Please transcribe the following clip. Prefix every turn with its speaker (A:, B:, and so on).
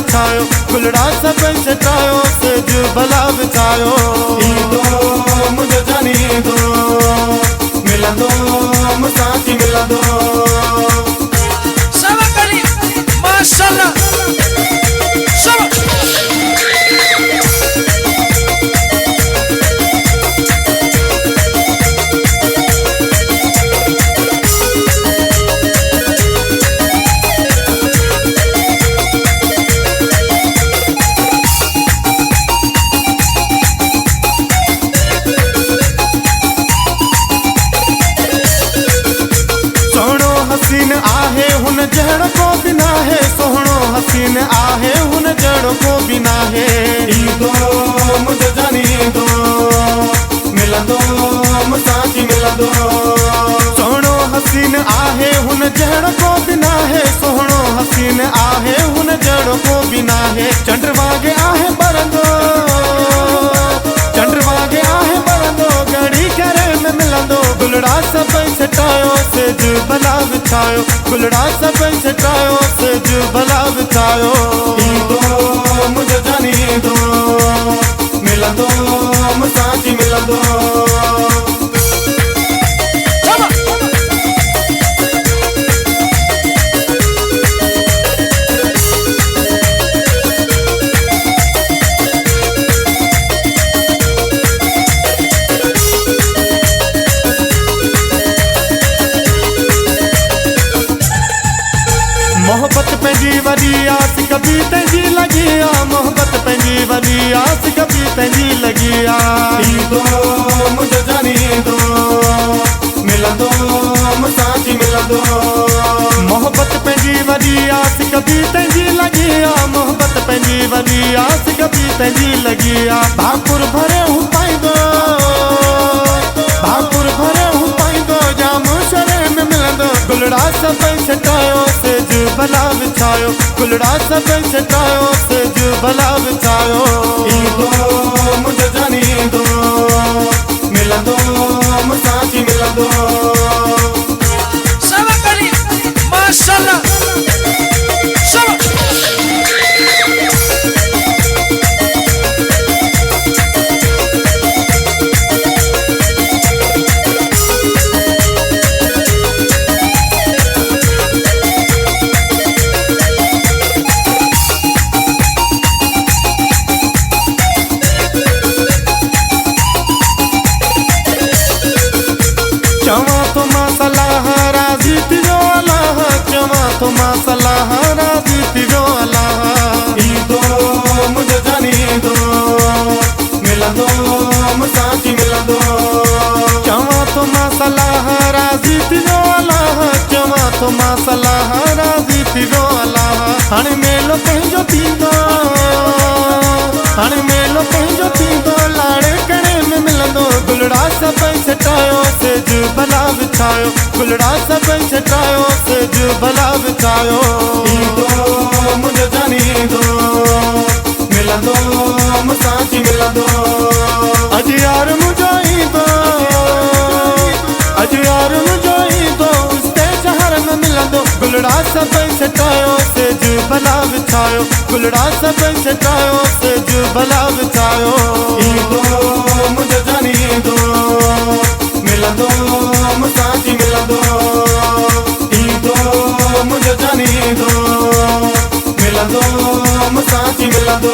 A: विछायो गुलड़ा सब छटायो सेज भला विछायो ईंदो मुझे जानी दो मिलंदो मुसाची मिलंदो
B: सब करी माशाल्लाह सब
A: हसीन आहे हुन जहड़ को भी ना है सोहणो हसीन आहे हुन जहड़ को भी ना है ईंदो मुझे जानी दो मिलंदो मुसाची मिलंदो सोहणो हसीन आहे हुन जहड़ को भी ना है सोहणो हसीन आहे हुन जहड़ को भी ना है चंड वागे आहे बरंदो चंड वागे आहे बरंदो घड़ी करे में मिलंदो गुलड़ा सब छटायो सेज भला विछायो गुलड़ा सब छटायो सेज भला विछायो ईंदो मुझे जानी दो मिलंदो मुसाची मिलंदो मोहब्बत पंहिंजी वॾी आस कभी तंहिंजी लॻी आहे मोहब्बत पंहिंजी वॾी आस कभी तंहिंजी लॻी आहे ईंदो मुझे जानी दो मिलंदो मुसाची मिलंदो मोहब्बत पंहिंजी वॾी आस कभी तंहिंजी लॻी आहे मोहब्बत पंहिंजी वॾी आस कभी तंहिंजी लॻी आहे भाकुर भरे हूं पाईंदो भाकुर भरे हूं पाईंदो जाम शरे में मिलंदो गुलड़ा सब छटायो सेज भला विछायो गुलड़ा सब छटायो सेज भला विछायो ईंदो मुझे जानी दो मिलंदो मुसाची मिलंदो
B: सब करी माशाल्लाह सब
A: चवा तो मासलाह राजी तिजो अल्लाह चवा तो मासलाह राजी तिजो अल्लाह ईंदो मुझे जानी दो मिलंदो मुसाची मिलंदो चवा तो मासलाह राजी तिजो अल्लाह चवा तो मासलाह राजी तिजो अल्लाह हाणे मेलो पंहिंजो थींदो हाणे मेलो पंहिंजो थींदो लाड़े कणे में मिलंदो गुलड़ा सब छटायो सेज भला विछायो गुलड़ा सब छटायो सेज भला विछायो ईंदो मुझे जानी दो मिलंदो मुसाची मिलंदो अज यार मुझो ईंदो अज यार मुझो ईंदो उसते शहर में मिलंदो गुलड़ा सब छटायो सेज भला विछायो गुलड़ा सब छटायो सेज भला विछायो ईंदो मुझे जानी दो मिलंदो मुसाची मिलंदो ईंदो मुझे जानी दो मिलंदो मुसाची मिलंदो